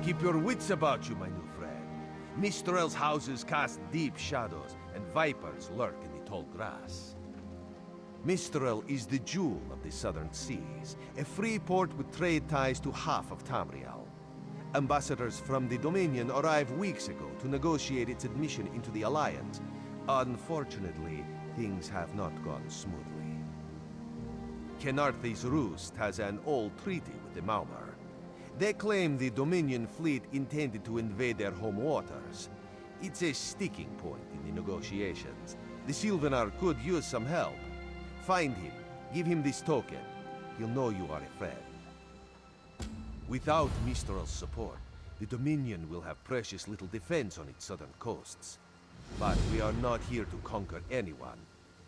Keep your wits about you, my new friend. Mistrel's houses cast deep shadows, and vipers lurk in the tall grass. Mistrel is the jewel of the southern seas, a free port with trade ties to half of Tamriel. Ambassadors from the Dominion arrived weeks ago to negotiate its admission into the Alliance. Unfortunately, things have not gone smoothly. Kenarthi's Roost has an old treaty with the Maumar. They claim the Dominion fleet intended to invade their home waters. It's a sticking point in the negotiations. The Sylvanar could use some help. Find him, give him this token. He'll know you are a friend. Without Mistral's support, the Dominion will have precious little defense on its southern coasts. But we are not here to conquer anyone.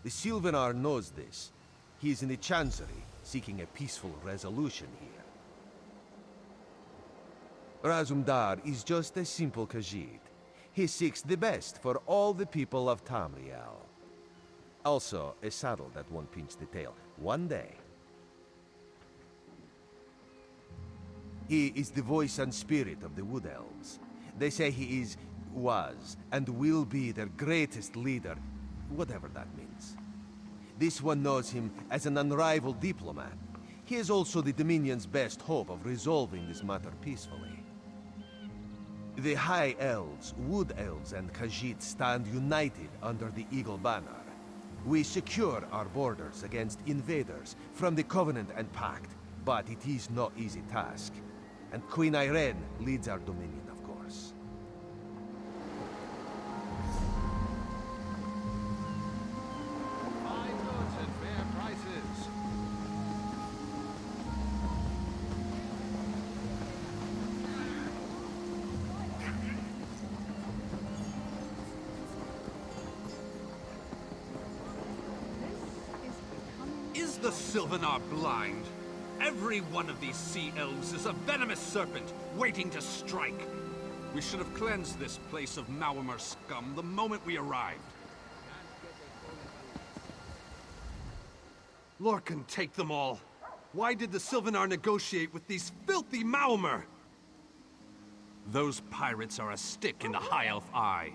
The Sylvanar knows this. He is in the Chancery, seeking a peaceful resolution here. Razumdar is just a simple Khajiit. He seeks the best for all the people of Tamriel. Also, a saddle that won't pinch the tail. One day. He is the voice and spirit of the Wood Elves. They say he is, was, and will be their greatest leader, whatever that means. This one knows him as an unrivaled diplomat. He is also the Dominion's best hope of resolving this matter peacefully. The High Elves, Wood Elves, and Khajiit stand united under the Eagle Banner. We secure our borders against invaders from the Covenant and Pact, but it is no easy task. And Queen Irene leads our Dominion, of course. Fine goods at fair prices. Is the Sylvanar blind? Every one of these sea elves is a venomous serpent, waiting to strike. We should have cleansed this place of Maumar scum the moment we arrived. Lorcan, take them all. Why did the Sylvanar negotiate with these filthy Maumar? Those pirates are a stick in the High Elf eye.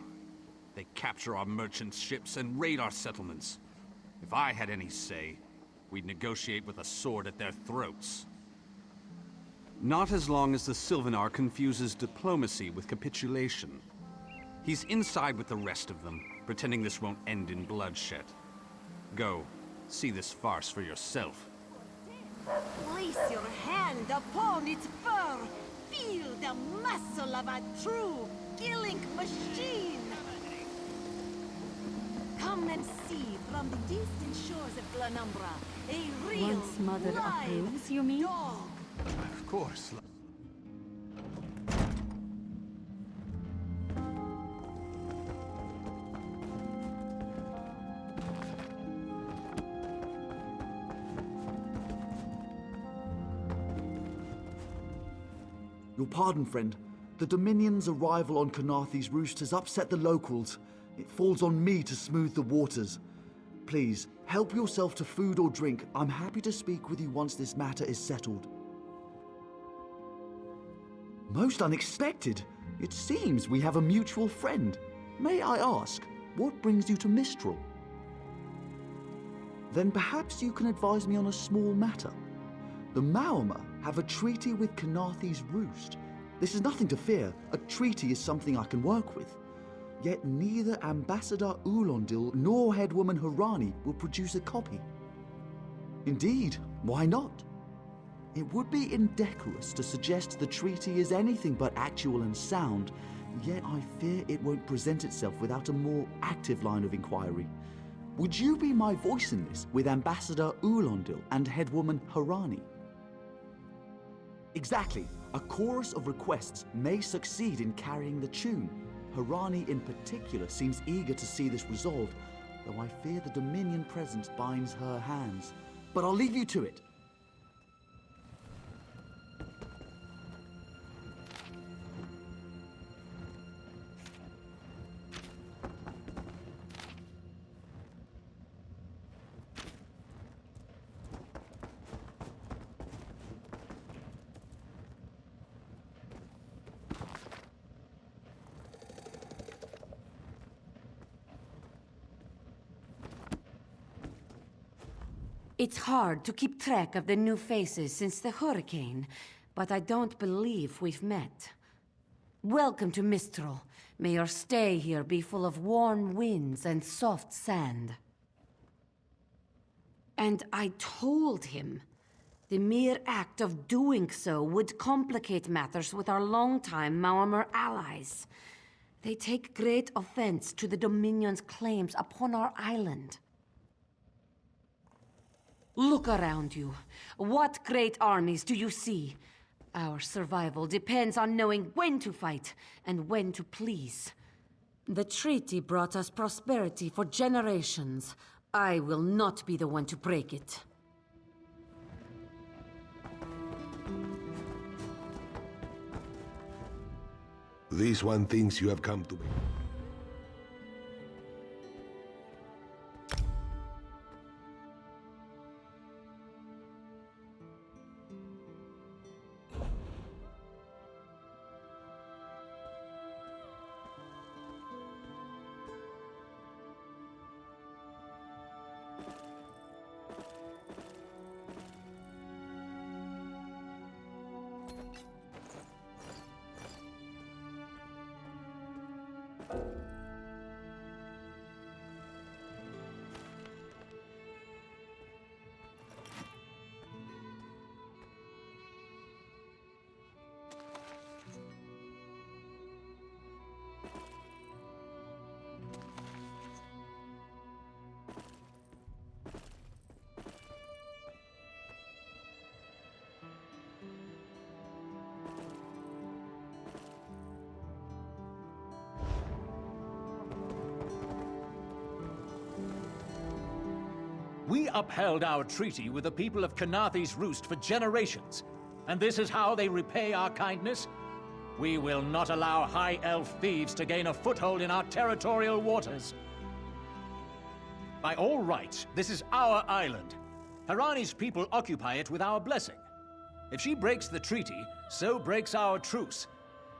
They capture our merchant ships and raid our settlements. If I had any say, we'd negotiate with a sword at their throats. Not as long as the Sylvanar confuses diplomacy with capitulation. He's inside with the rest of them, pretending this won't end in bloodshed. Go, see this farce for yourself. Place your hand upon its fur. Feel the muscle of a true killing machine. Come and see from the distant shores of Glanumbra a real Once Mother live approves, you mean? dog. Of course. Your pardon, friend. The Dominion's arrival on Kenarthi's Roost has upset the locals. It falls on me to smooth the waters. Please, help yourself to food or drink. I'm happy to speak with you once this matter is settled. Most unexpected. It seems we have a mutual friend. May I ask, what brings you to Mistral? Then perhaps you can advise me on a small matter. The Maumar have a treaty with Kenarthi's Roost. This is nothing to fear. A treaty is something I can work with. Yet neither Ambassador Ulondil nor Headwoman Harani will produce a copy. Indeed, why not? It would be indecorous to suggest the treaty is anything but actual and sound, yet I fear it won't present itself without a more active line of inquiry. Would you be my voice in this with Ambassador Ulondil and Headwoman Harani? Exactly. A chorus of requests may succeed in carrying the tune. Harani in particular seems eager to see this resolved, though I fear the Dominion presence binds her hands. But I'll leave you to it. It's hard to keep track of the new faces since the hurricane, but I don't believe we've met. Welcome to Mistral. May your stay here be full of warm winds and soft sand. And I told him the mere act of doing so would complicate matters with our longtime Maormer allies. They take great offense to the Dominion's claims upon our island. Look around you. What great armies do you see? Our survival depends on knowing when to fight and when to please. The treaty brought us prosperity for generations. I will not be the one to break it. This one thinks you have come to me. We upheld our treaty with the people of Kanathi's Roost for generations, and this is how they repay our kindness? We will not allow High Elf thieves to gain a foothold in our territorial waters. By all rights, this is our island. Harani's people occupy it with our blessing. If she breaks the treaty, so breaks our truce.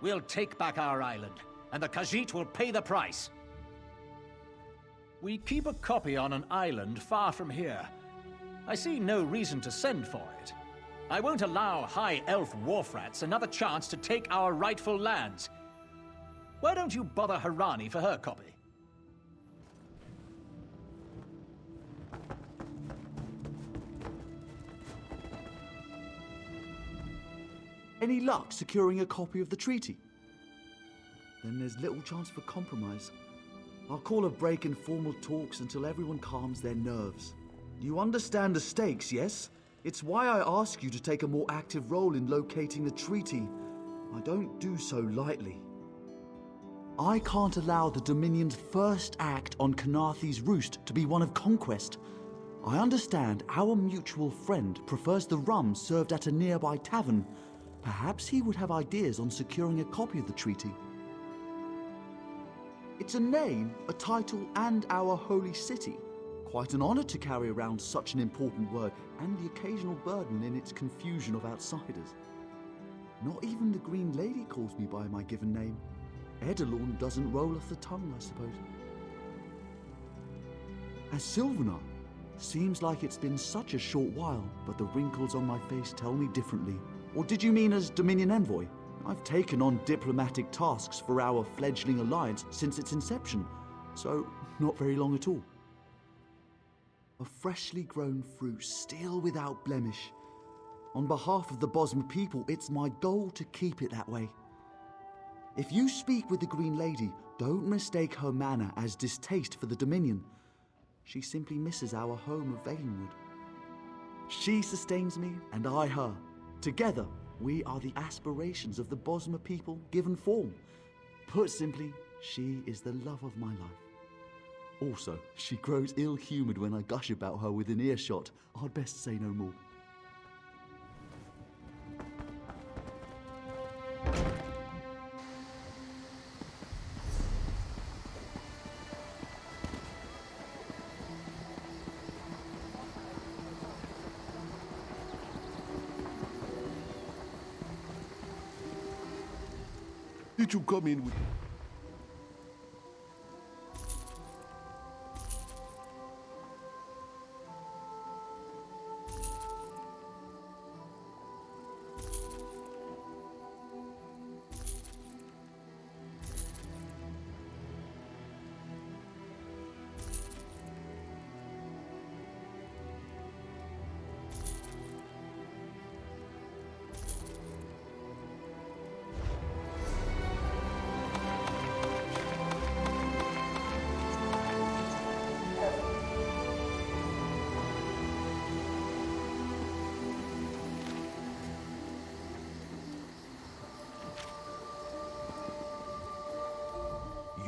We'll take back our island, and the Khajiit will pay the price. We keep a copy on an island far from here. I see no reason to send for it. I won't allow High Elf wharf-rats another chance to take our rightful lands. Why don't you bother Harani for her copy? Any luck securing a copy of the treaty? Then there's little chance for compromise. I'll call a break in formal talks until everyone calms their nerves. You understand the stakes, yes? It's why I ask you to take a more active role in locating the treaty. I don't do so lightly. I can't allow the Dominion's first act on Kanathi's Roost to be one of conquest. I understand our mutual friend prefers the rum served at a nearby tavern. Perhaps he would have ideas on securing a copy of the treaty. It's a name, a title, and our holy city. Quite an honor to carry around such an important word, and the occasional burden in its confusion of outsiders. Not even the Green Lady calls me by my given name. Edelorn doesn't roll off the tongue, I suppose. As Sylvanar, seems like it's been such a short while, but the wrinkles on my face tell me differently. Or did you mean as Dominion Envoy? I've taken on diplomatic tasks for our fledgling alliance since its inception, so not very long at all. A freshly grown fruit, still without blemish. On behalf of the Bosmer people, it's my goal to keep it that way. If you speak with the Green Lady, don't mistake her manner as distaste for the Dominion. She simply misses our home of Valenwood. She sustains me, and I her. Together, we are the aspirations of the Bosmer people given form. Put simply, she is the love of my life. Also, she grows ill-humoured when I gush about her within earshot. I'd best say no more. Did you come in with...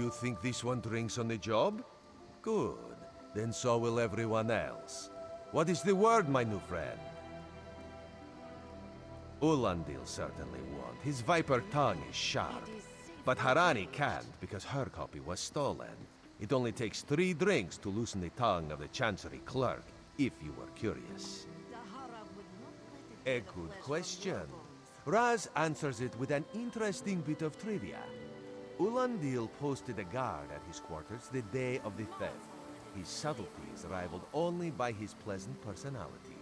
You think this one drinks on the job? Good. Then so will everyone else. What is the word, my new friend? Ulandil certainly won't. His viper tongue is sharp. But Harani can't because her copy was stolen. It only takes 3 drinks to loosen the tongue of the Chancery clerk, if you were curious. A good question. Raz answers it with an interesting bit of trivia. Ulandil posted a guard at his quarters the day of the theft. His subtlety is rivaled only by his pleasant personality.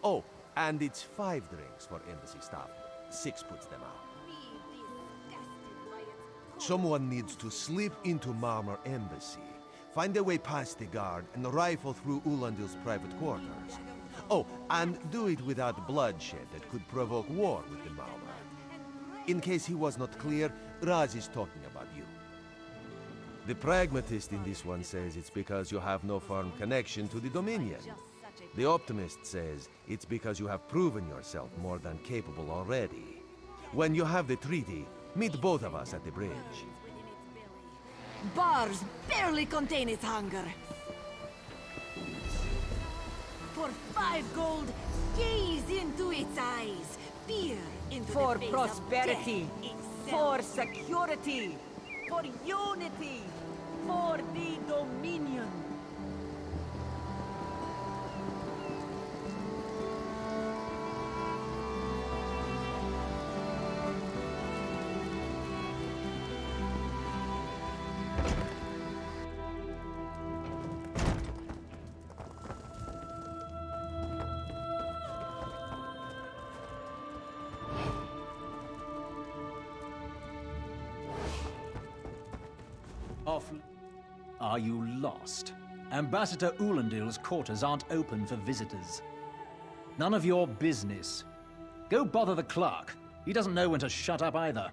Oh, and it's 5 drinks for embassy staff. 6 puts them out. Someone needs to slip into Marmor Embassy, find a way past the guard, and rifle through Ulandil's private quarters. Oh, and do it without bloodshed that could provoke war with the Marmor. In case he was not clear, Raz is talking about you. The pragmatist in this one says it's because you have no firm connection to the Dominion. The optimist says it's because you have proven yourself more than capable already. When you have the treaty, meet both of us at the bridge. Bars barely contain its hunger. For 5 gold, gaze into its eyes. Peer into For the face prosperity, of death for itself. security, for unity, for the Dominion. Are you lost? Ambassador Ulandil's quarters aren't open for visitors. None of your business. Go bother the clerk. He doesn't know when to shut up either.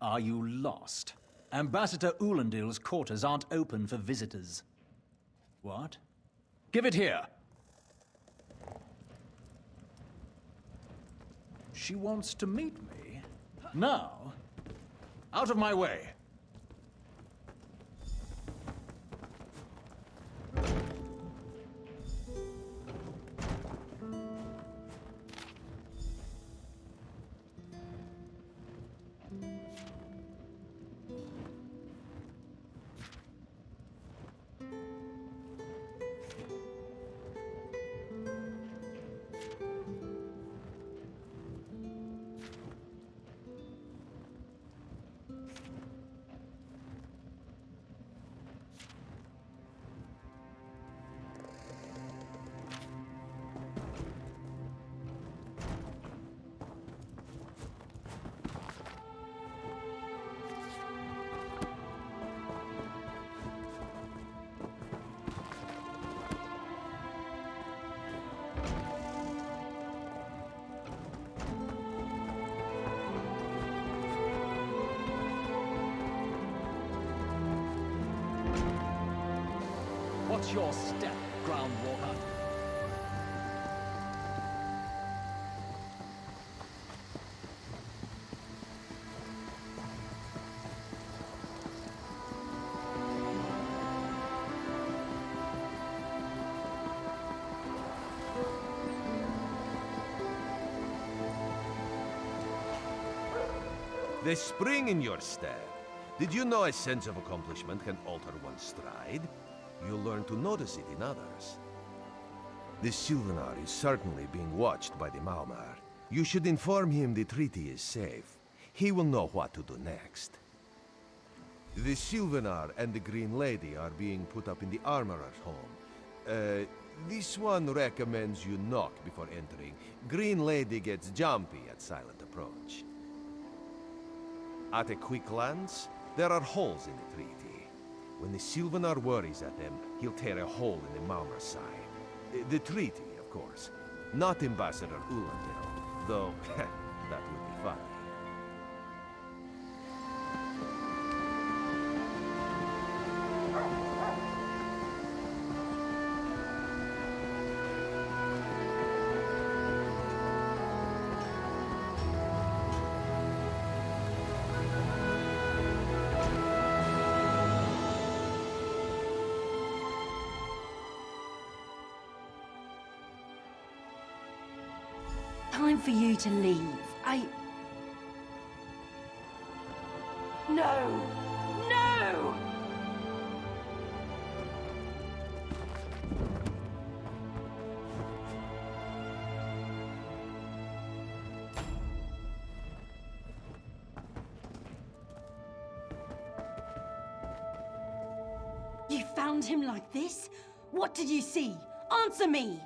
Are you lost? Ambassador Ulandil's quarters aren't open for visitors. What? Give it here! She wants to meet me? Now? Out of my way! What's your step, Groundwalker? The spring in your step. Did you know a sense of accomplishment can alter one's stride? You'll learn to notice it in others. The Sylvanar is certainly being watched by the Maumar. You should inform him the treaty is safe. He will know what to do next. The Sylvanar and the Green Lady are being put up in the Armorer's home. This one recommends you knock before entering. Green Lady gets jumpy at silent approach. At a quick glance, there are holes in the treaty. When the Sylvanar worries at them, he'll tear a hole in the Maumor's side. The treaty, of course. Not Ambassador Ulandale, though that would be funny. Time for you to leave. No! No! You found him like this? What did you see? Answer me!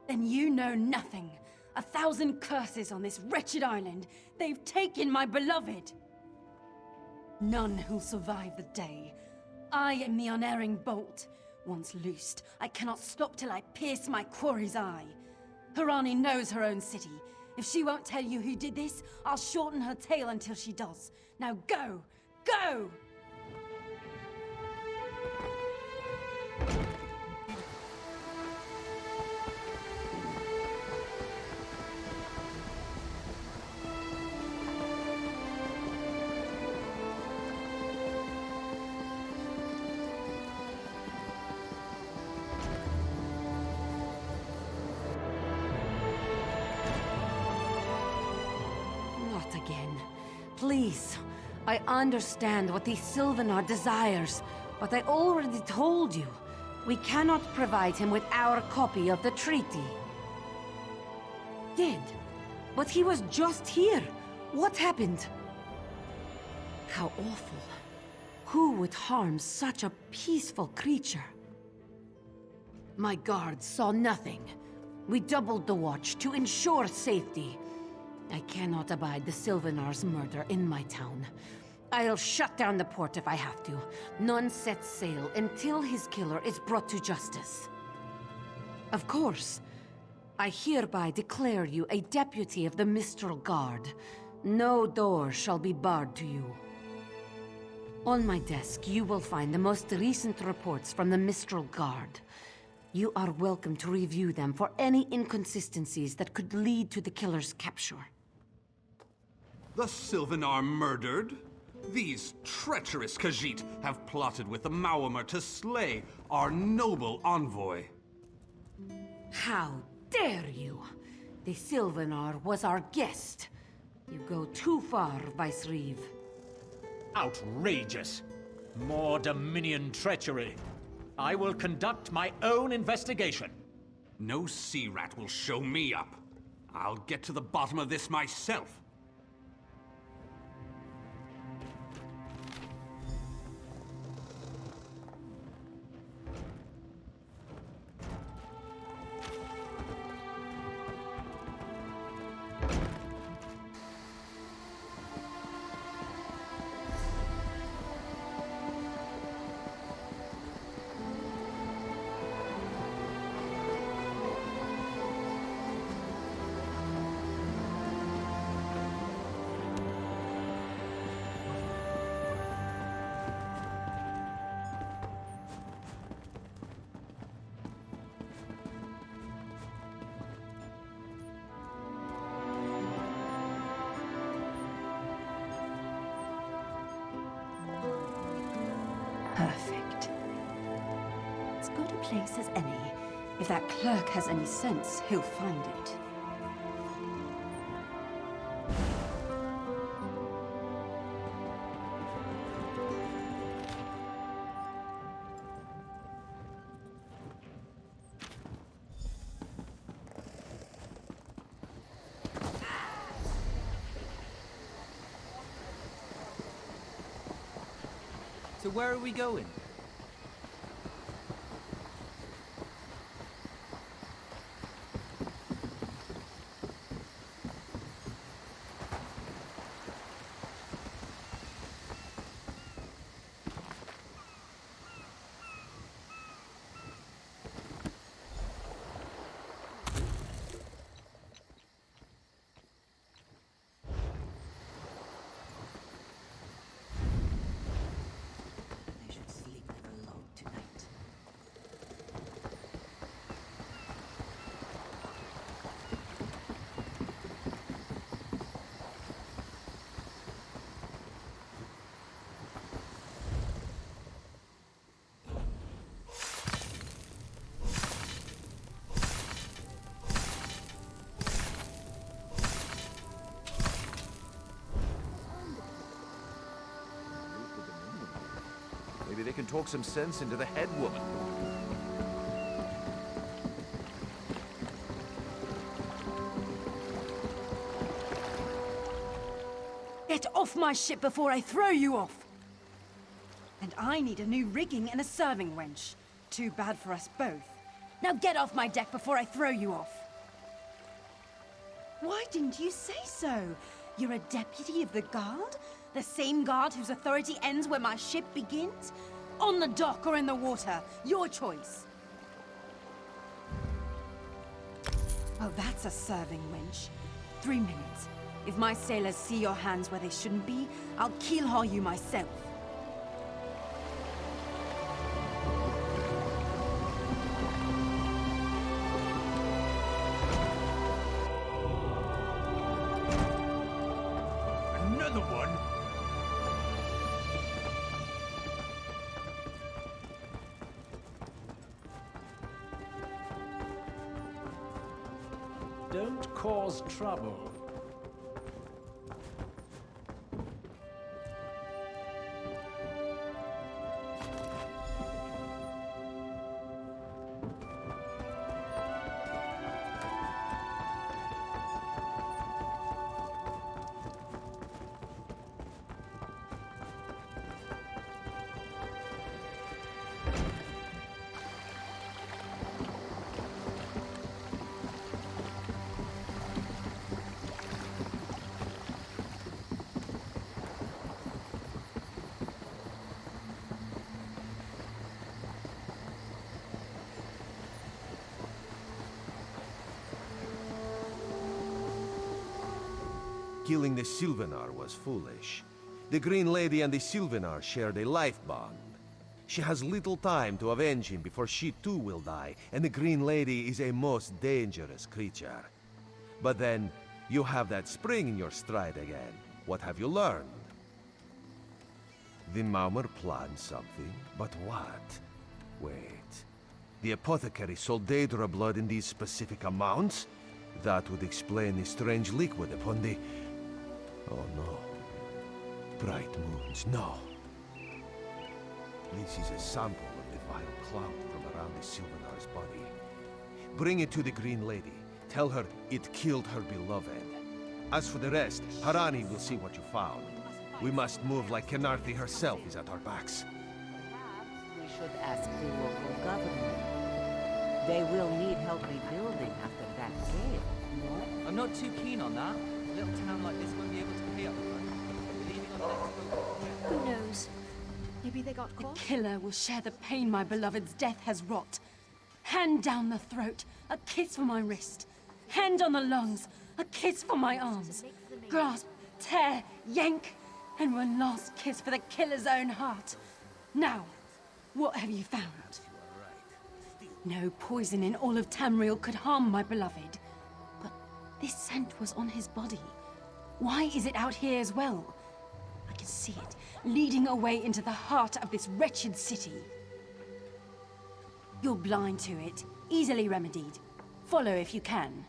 Then you know nothing. 1,000 curses on this wretched island. They've taken my beloved. None who'll survive the day. I am the unerring bolt. Once loosed, I cannot stop till I pierce my quarry's eye. Harani knows her own city. If she won't tell you who did this, I'll shorten her tale until she does. Now go! Go! Again. Please, I understand what the Sylvanar desires, but I already told you. We cannot provide him with our copy of the treaty. Dead? But he was just here. What happened? How awful. Who would harm such a peaceful creature? My guards saw nothing. We doubled the watch to ensure safety. I cannot abide the Sylvanar's murder in my town. I'll shut down the port if I have to. None sets sail until his killer is brought to justice. Of course, I hereby declare you a deputy of the Mistral Guard. No door shall be barred to you. On my desk, you will find the most recent reports from the Mistral Guard. You are welcome to review them for any inconsistencies that could lead to the killer's capture. The Sylvanar murdered? These treacherous Khajiit have plotted with the Maumor to slay our noble envoy. How dare you! The Sylvanar was our guest. You go too far, Vice-Reeve. Outrageous! More Dominion treachery. I will conduct my own investigation. No sea rat will show me up. I'll get to the bottom of this myself. Perfect. As good a place as any. If that clerk has any sense, he'll find it. So where are we going? they can talk some sense into the head woman. Get off my ship before I throw you off! And I need a new rigging and a serving wench. Too bad for us both. Now get off my deck before I throw you off! Why didn't you say so? You're a deputy of the guard? The same guard whose authority ends where my ship begins? On the dock or in the water, your choice. Oh, that's a serving wench. 3 minutes. If my sailors see your hands where they shouldn't be, I'll keel-haul you myself. Another one? Don't cause trouble. Killing the Sylvanar was foolish. The Green Lady and the Sylvanar shared a life bond. She has little time to avenge him before she too will die, and the Green Lady is a most dangerous creature. But then, you have that spring in your stride again. What have you learned? The Maumar planned something, but what? Wait. The apothecary sold Daedra blood in these specific amounts? That would explain the strange liquid upon the... Oh no. Bright moons, no. This is a sample of the vile cloud from around the Sylvanar's body. Bring it to the Green Lady. Tell her it killed her beloved. As for the rest, Harani will see what you found. We must move like Kenarthi herself is at our backs. We should ask the local government. They will need help rebuilding after that gale. I'm not too keen on that. A little town like this won't be able to pay up front. Leaving on the next boat. Who knows? Maybe they got caught? The killer will share the pain my beloved's death has wrought. Hand down the throat, a kiss for my wrist. Hand on the lungs, a kiss for my arms. Grasp, tear, yank, and one last kiss for the killer's own heart. Now, what have you found? No poison in all of Tamriel could harm my beloved. But this scent was on his body. Why is it out here as well? I can see it, leading away into the heart of this wretched city. You're blind to it, easily remedied. Follow if you can.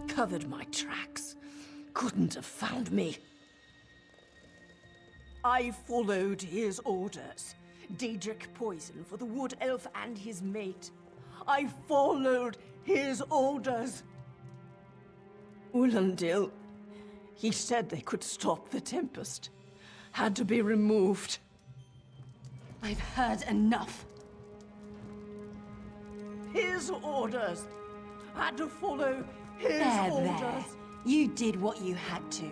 Covered my tracks. Couldn't have found me. I followed his orders. Daedric poison for the wood elf and his mate. I followed his orders. Ulandil, he said they could stop the Tempest. Had to be removed. I've heard enough. His orders. Had to follow his orders. There. You did what you had to.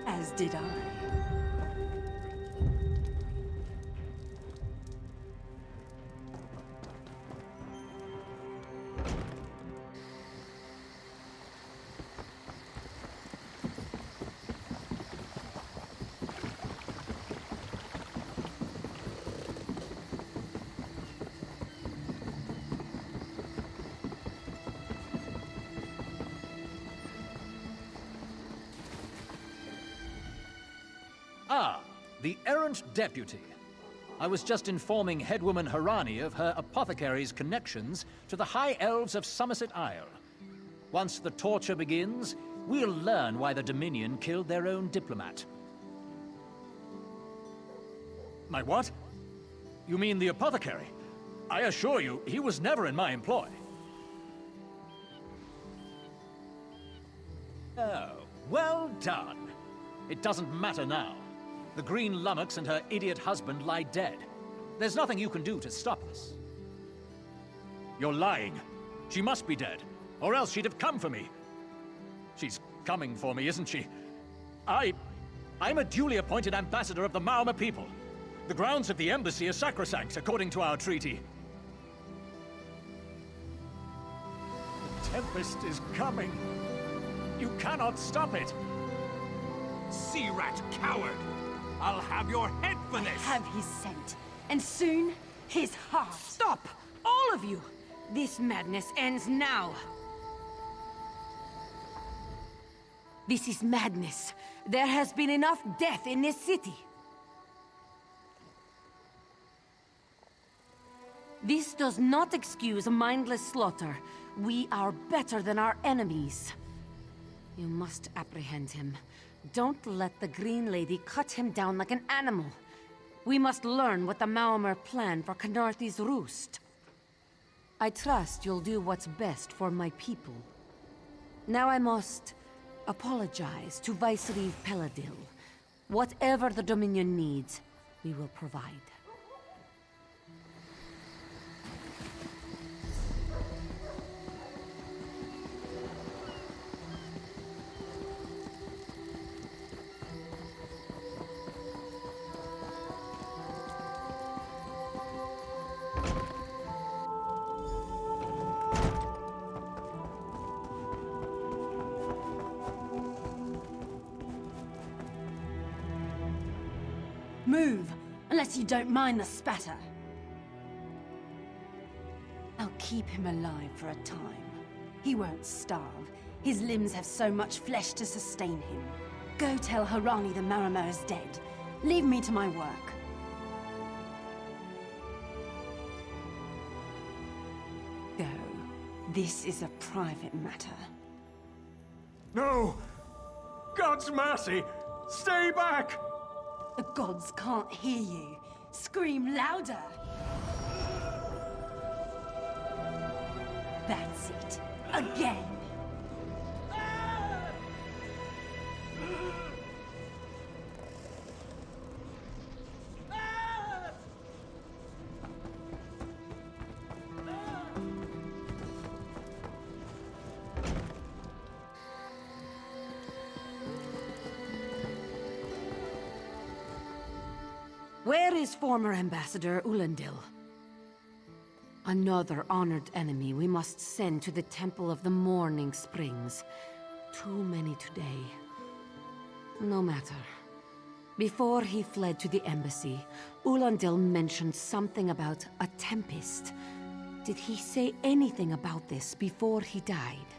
As did I. Ah, the errant deputy. I was just informing Headwoman Harani of her apothecary's connections to the High Elves of Somerset Isle. Once the torture begins, we'll learn why the Dominion killed their own diplomat. My what? You mean the apothecary? I assure you, he was never in my employ. Oh, well done. It doesn't matter now. The Green Lummox and her idiot husband lie dead. There's nothing you can do to stop us. You're lying. She must be dead, or else she'd have come for me. She's coming for me, isn't she? I'm a duly appointed ambassador of the Maoma people. The grounds of the embassy are sacrosanct, according to our treaty. The Tempest is coming. You cannot stop it. Sea rat coward! I'll have your head for this! I have his scent, and soon, his heart. Stop! All of you! This madness ends now! This is madness. There has been enough death in this city. This does not excuse mindless slaughter. We are better than our enemies. You must apprehend him. Don't let the Green Lady cut him down like an animal. We must learn what the Maomer plan for Canarthy's roost. I trust you'll do what's best for my people. Now I must apologize to Vicereeve Peladil. Whatever the Dominion needs, we will provide. Move, unless you don't mind the spatter. I'll keep him alive for a time. He won't starve. His limbs have so much flesh to sustain him. Go tell Harani the Marama is dead. Leave me to my work. Go. This is a private matter. No! God's mercy! Stay back! The gods can't hear you. Scream louder! That's it. Again! Where is former Ambassador Ulandil? Another honored enemy we must send to the Temple of the Morning Springs. Too many today. No matter. Before he fled to the embassy, Ulandil mentioned something about a tempest. Did he say anything about this before he died?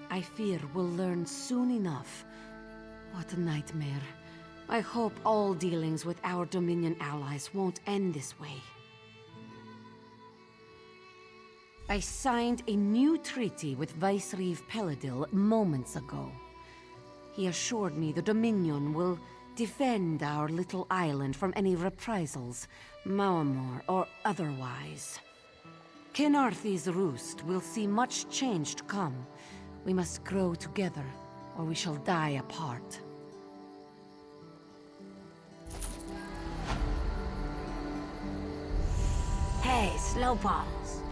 I fear we'll learn soon enough. What a nightmare. I hope all dealings with our Dominion allies won't end this way. I signed a new treaty with Vicereeve Peladil moments ago. He assured me the Dominion will Defend our little island from any reprisals, Maomor or otherwise. Kenarthi's roost will see much change to come. We must grow together, or we shall die apart. Hey, Slowballs.